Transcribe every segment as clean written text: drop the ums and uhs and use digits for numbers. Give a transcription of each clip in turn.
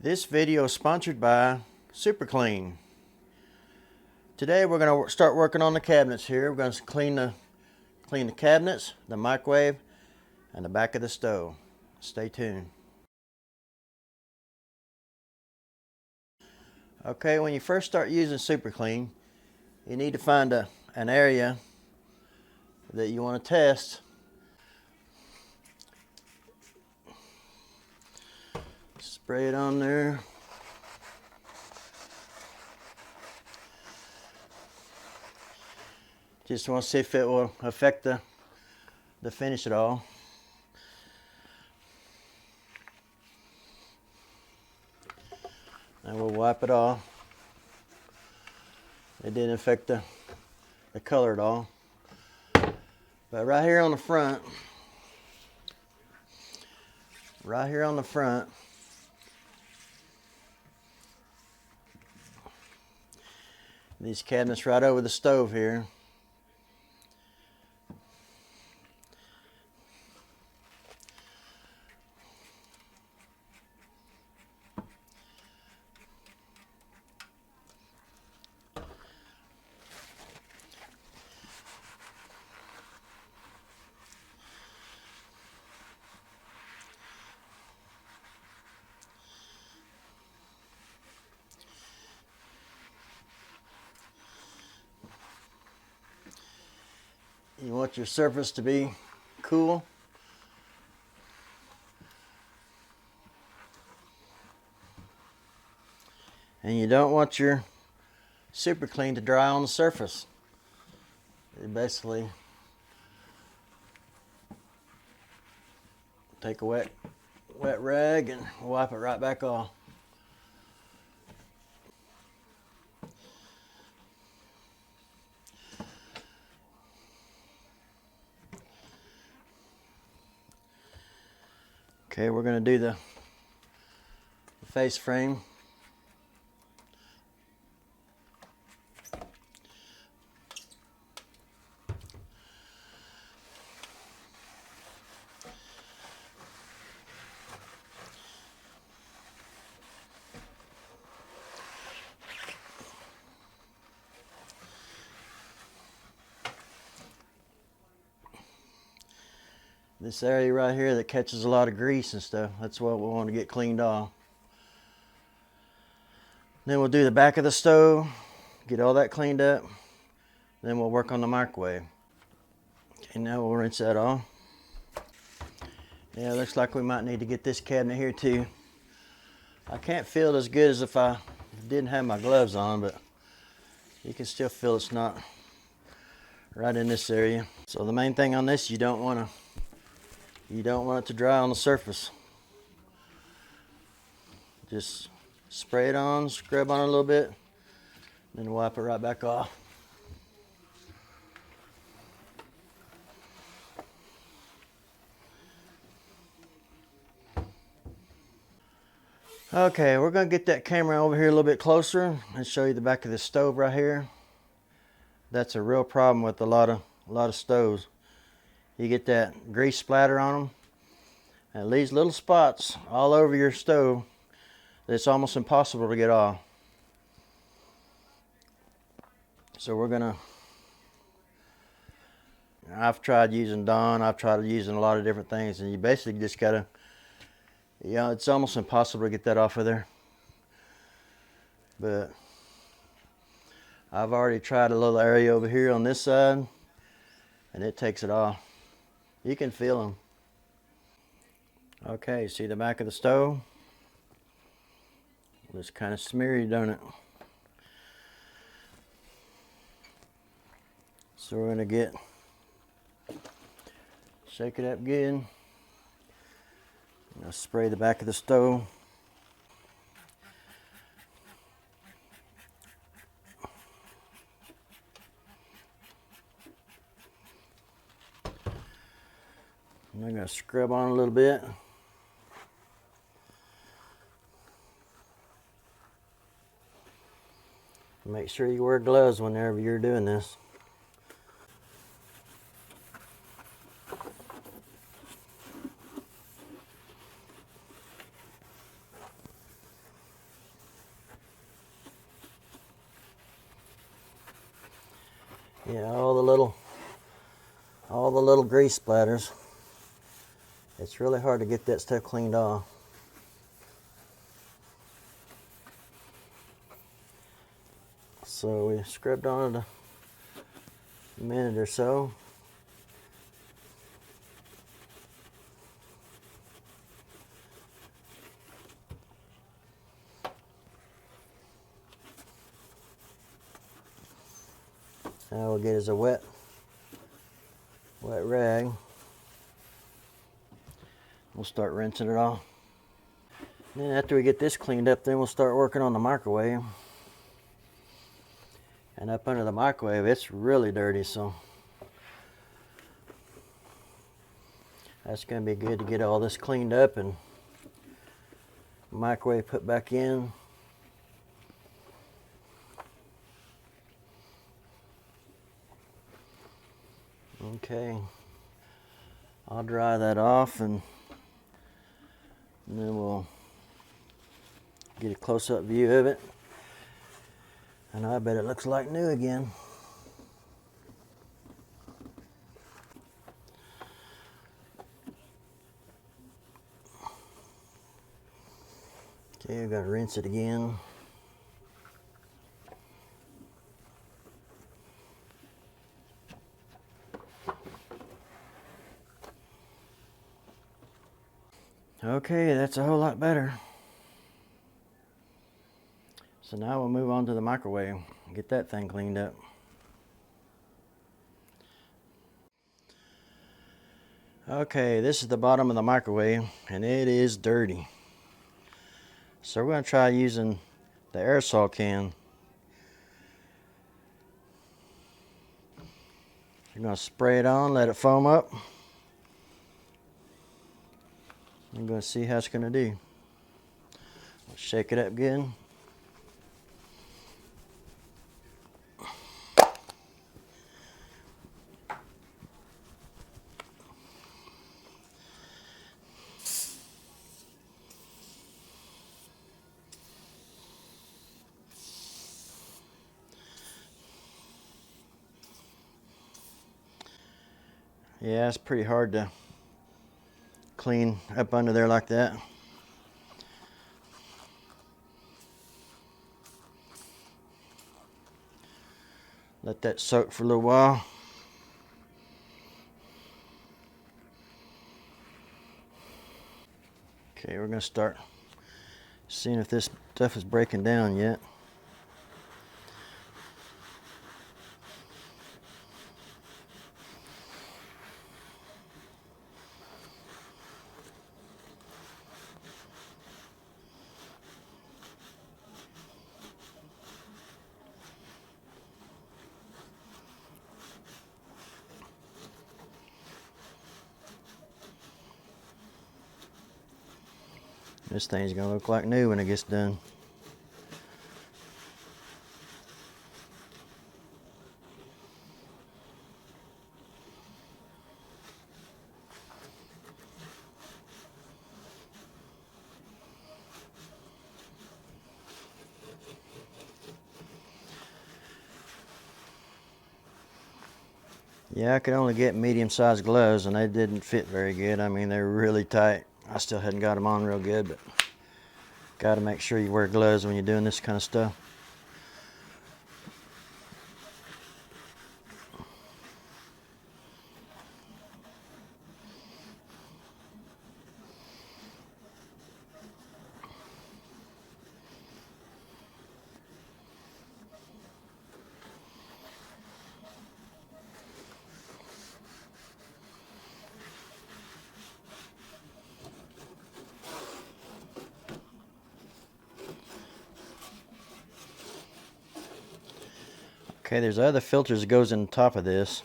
This video is sponsored by Super Clean. Today we're going to start working on the cabinets here. We're going to clean the cabinets, the microwave, and the back of the stove. Stay tuned. Okay, when you first start using Super Clean, you need to find an area that you want to test. Spray it on there. Just want to see if it will affect the finish at all. And we'll wipe it off. It didn't affect the color at all. But right here on the front, these cabinets right over the stove here. You want your surface to be cool. And you don't want your Super Clean to dry on the surface. You basically take a wet rag and wipe it right back off. Okay, we're going to do the face frame. This area right here that catches a lot of grease and stuff, that's what we want to get cleaned off. Then we'll do the back of the stove, get all that cleaned up, then we'll work on the microwave. Okay, now we'll rinse that off. Yeah, looks like we might need to get this cabinet here too. I can't feel it as good as if I didn't have my gloves on, but you can still feel it's not right in this area. So the main thing on this, you don't want it to dry on the surface. Just spray it on, scrub on it a little bit, then wipe it right back off. Okay, we're going to get that camera over here a little bit closer and show you the back of this stove right here. That's a real problem with a lot of stoves. You get that grease splatter on them, and it leaves little spots all over your stove that it's almost impossible to get off. So I've tried using Dawn, I've tried using a lot of different things, and you basically just gotta, it's almost impossible to get that off of there. But I've already tried a little area over here on this side, and it takes it off. You can feel them. Okay, see the back of the stove? It's kind of smeary, don't it? So we're gonna shake it up good. I'll spray the back of the stove. And I'm going to scrub on a little bit. Make sure you wear gloves whenever you're doing this. Yeah, all the little grease splatters. It's really hard to get that stuff cleaned off. So we scrubbed on it a minute or so. Now we'll get us a wet rag. We'll start rinsing it off. Then after we get this cleaned up, then we'll start working on the microwave. And up under the microwave, it's really dirty, so that's going to be good to get all this cleaned up and microwave put back in. Okay, I'll dry that off and then we'll get a close-up view of it. And I bet it looks like new again. Okay, I've got to rinse it again. Okay, that's a whole lot better. So now we'll move on to the microwave and get that thing cleaned up. Okay, this is the bottom of the microwave and it is dirty. So we're going to try using the aerosol can. You're going to spray it on, let it foam up. I'm going to see how it's going to do. Shake it up good. Yeah, it's pretty hard to clean up under there like that. Let that soak for a little while. Okay, we're going to start seeing if this stuff is breaking down yet. This thing's going to look like new when it gets done. Yeah, I could only get medium-sized gloves and they didn't fit very good. I mean, they're really tight. I still hadn't got them on real good, but got to make sure you wear gloves when you're doing this kind of stuff. Okay, there's other filters that goes in the top of this.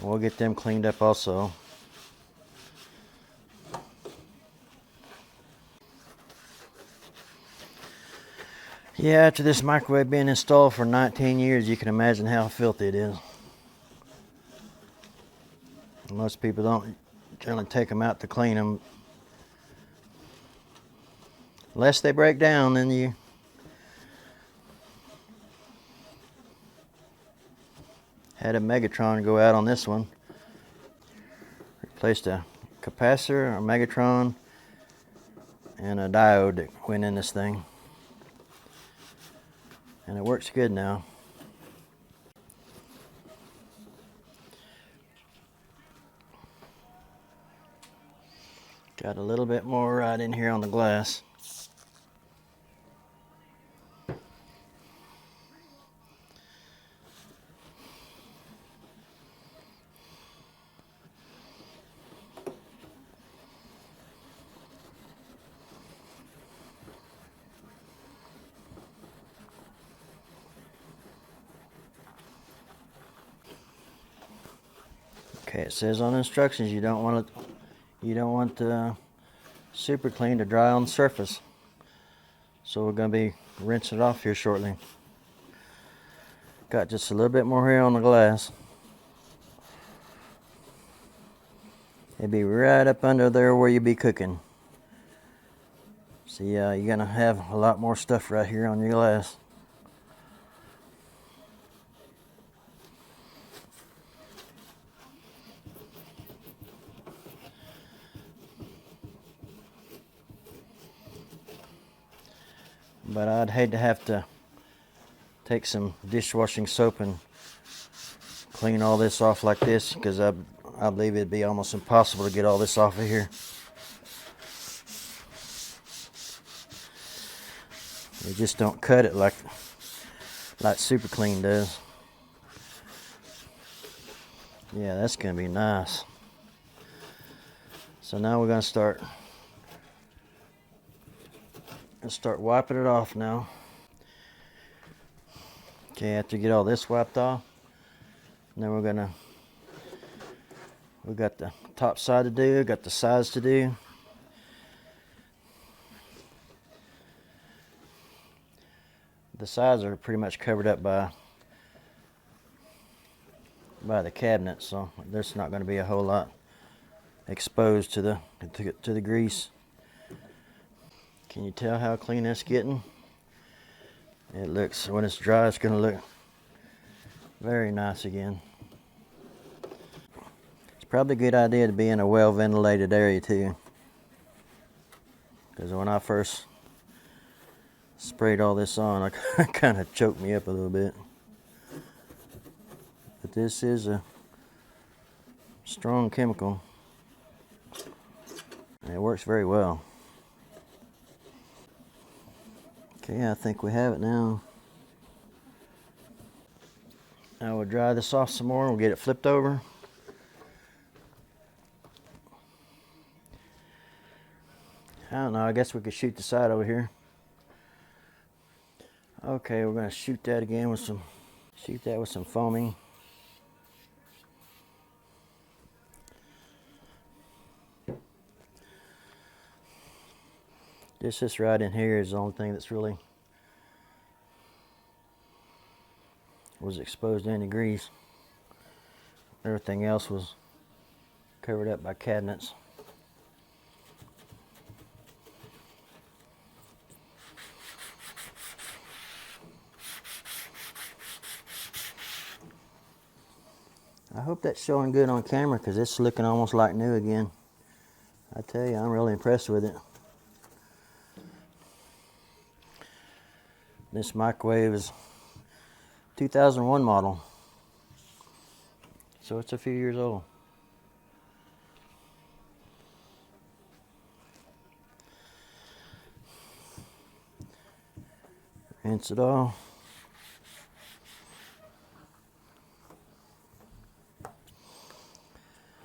We'll get them cleaned up also. Yeah, after this microwave being installed for 19 years, you can imagine how filthy it is. Most people don't generally take them out to clean them. Unless they break down, then you Had a Megatron go out on this one. Replaced a capacitor, a Megatron, and a diode that went in this thing. And it works good now. Got a little bit more right in here on the glass. Okay, it says on the instructions you don't want the super clean to dry on the surface. So we're going to be rinsing it off here shortly. Got just a little bit more here on the glass. It'd be right up under there where you be cooking. See, you're going to have a lot more stuff right here on your glass. But I'd hate to have to take some dishwashing soap and clean all this off like this, because I believe it'd be almost impossible to get all this off of here. They just don't cut it like Super Clean does. Yeah, that's going to be nice. So now we're going to start wiping it off now. Okay, after you get all this wiped off, and then we got the top side to do, got the sides to do. The sides are pretty much covered up by the cabinet, so there's not going to be a whole lot exposed to the grease. Can you tell how clean it's getting? It looks, when it's dry, it's going to look very nice again. It's probably a good idea to be in a well-ventilated area too, because when I first sprayed all this on, it kind of choked me up a little bit. But this is a strong chemical, and it works very well. Okay, I think we have it now. Now we'll dry this off some more and we'll get it flipped over. I don't know, I guess we could shoot the side over here. Okay, we're going to shoot that again with some foaming. This right in here is the only thing that's really was exposed to any grease. Everything else was covered up by cabinets. I hope that's showing good on camera, because it's looking almost like new again. I tell you, I'm really impressed with it. This microwave is 2001 model, so it's a few years old. Rinse it all.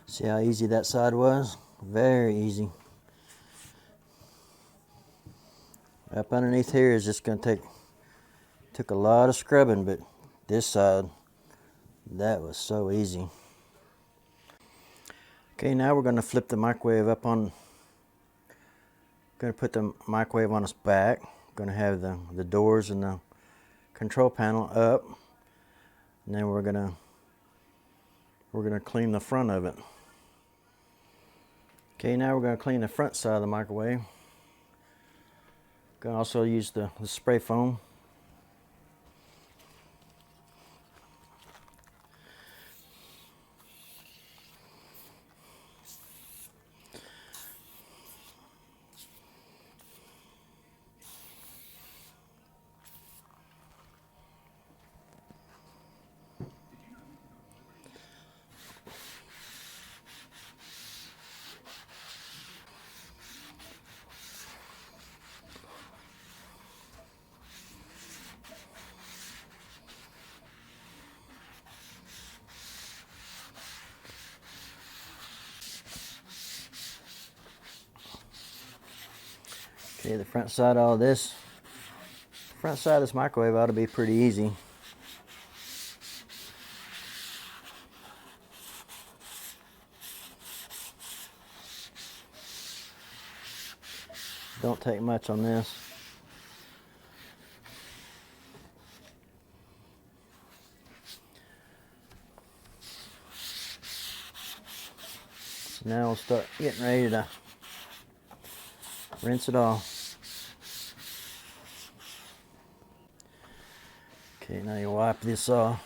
See how easy that side was? Very easy. Up underneath here is just going to took a lot of scrubbing, but this side, that was so easy. Okay, now we're going to flip the microwave up on, going to put the microwave on its back. Going to have the doors and the control panel up, and then we're going to clean the front of it. Okay, now we're going to clean the front side of the microwave. Going to also use the spray foam. Okay, the front side of all this, front side of this microwave ought to be pretty easy. Don't take much on this. So now we'll start getting ready to rinse it off. Okay, now you wipe this off.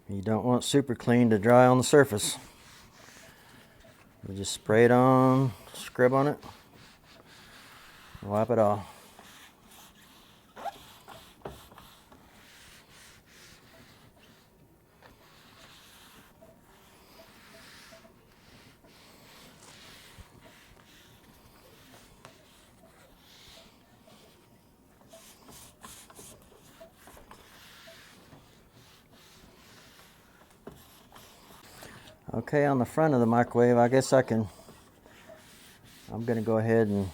You don't want super clean to dry on the surface. You just spray it on, scrub on it, wipe it off. Okay, on the front of the microwave, I guess I'm going to go ahead and,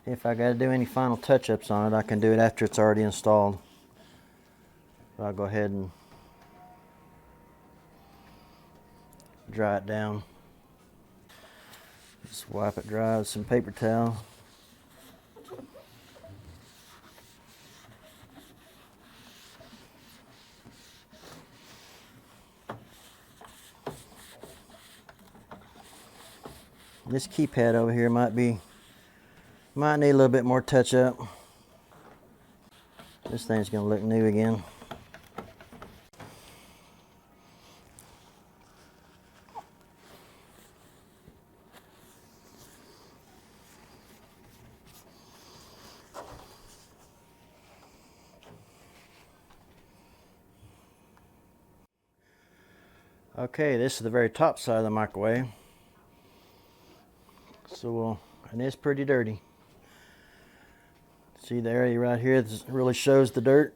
if I got to do any final touch-ups on it, I can do it after it's already installed. So I'll go ahead and dry it down. Just wipe it dry with some paper towel. This keypad over here might need a little bit more touch up. This thing's gonna look new again. Okay, this is the very top side of the microwave. So and it's pretty dirty. See the area right here that really shows the dirt?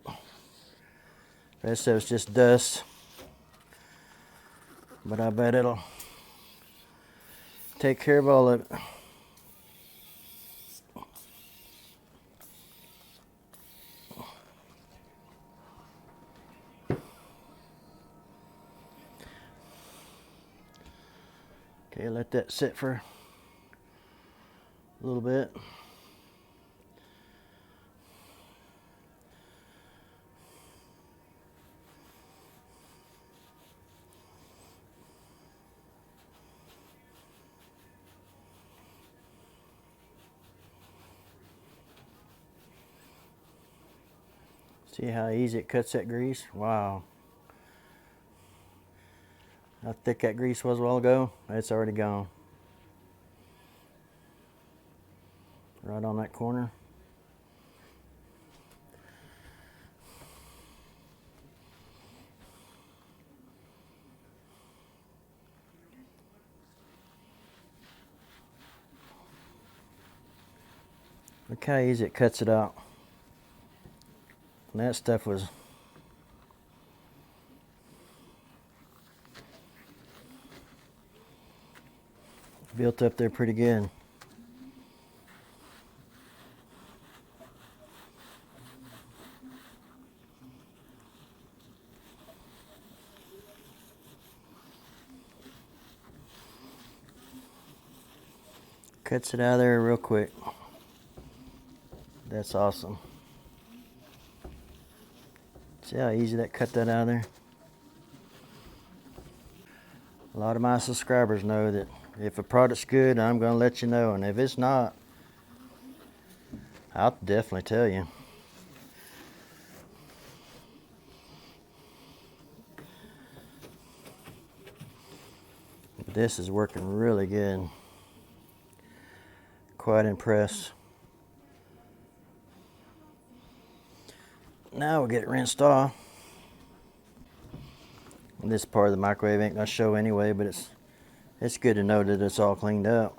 The rest of it's just dust. But I bet it'll take care of all of it. Okay, let that sit for a little bit. See how easy it cuts that grease? Wow. How thick that grease was a while ago, it's already gone. Right on that corner. Look how easy it cuts it out. And that stuff was built up there pretty good. Cuts it out of there real quick. That's awesome. See how easy that cut that out of there? A lot of my subscribers know that if a product's good, I'm going to let you know. And if it's not, I'll definitely tell you. But this is working really good. Quite impressed. Now we'll get it rinsed off. And this part of the microwave ain't gonna show anyway, but it's good to know that it's all cleaned up.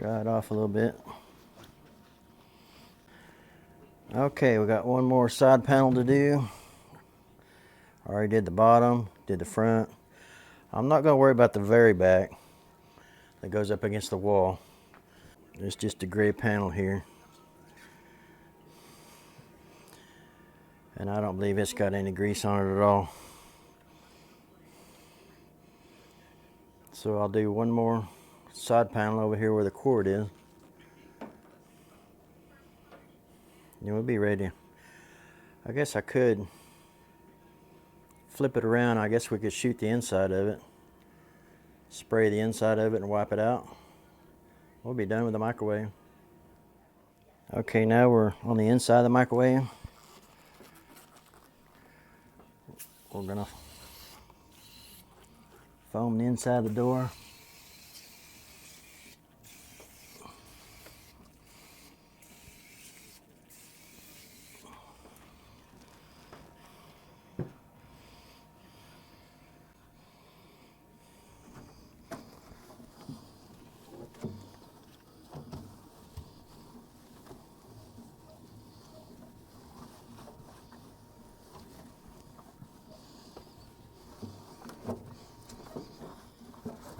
Dry it off a little bit. Okay, we got one more side panel to do. Already did the bottom, did the front. I'm not going to worry about the very back that goes up against the wall. It's just a gray panel here. And I don't believe it's got any grease on it at all. So I'll do one more side panel over here where the cord is. Then we'll be ready. I guess I could flip it around. I guess we could shoot the inside of it. Spray the inside of it and wipe it out. We'll be done with the microwave. Okay, now we're on the inside of the microwave. We're gonna foam the inside of the door.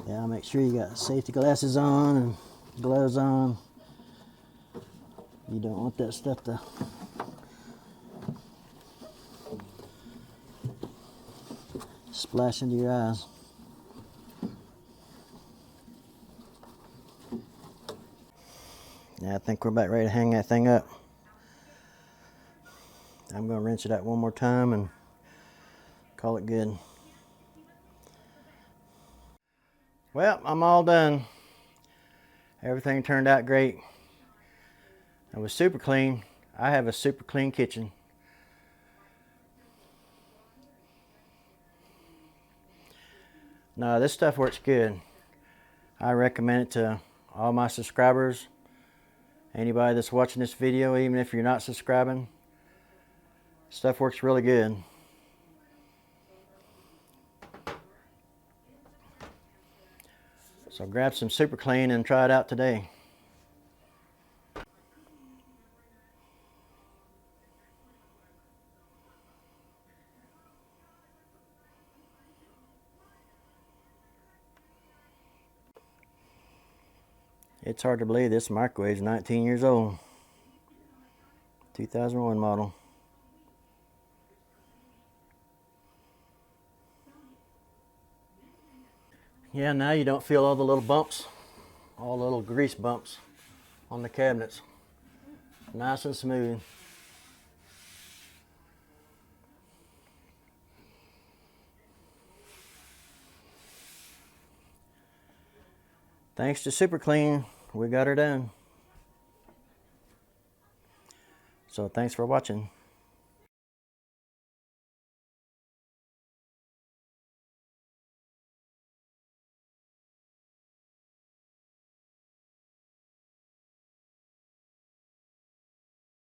Yeah, make sure you got safety glasses on and gloves on. You don't want that stuff to splash into your eyes. Yeah, I think we're about ready to hang that thing up. I'm going to rinse it out one more time and call it good. Well, I'm all done. Everything turned out great. It was super clean. I have a super clean kitchen. No, this stuff works good. I recommend it to all my subscribers. Anybody that's watching this video, even if you're not subscribing, stuff works really good. So grab some Super Clean and try it out today. It's hard to believe this microwave is 19 years old. 2001 model. Yeah, now you don't feel all the little bumps, all the little grease bumps on the cabinets. Nice and smooth. Thanks to Super Clean, we got her done. So thanks for watching.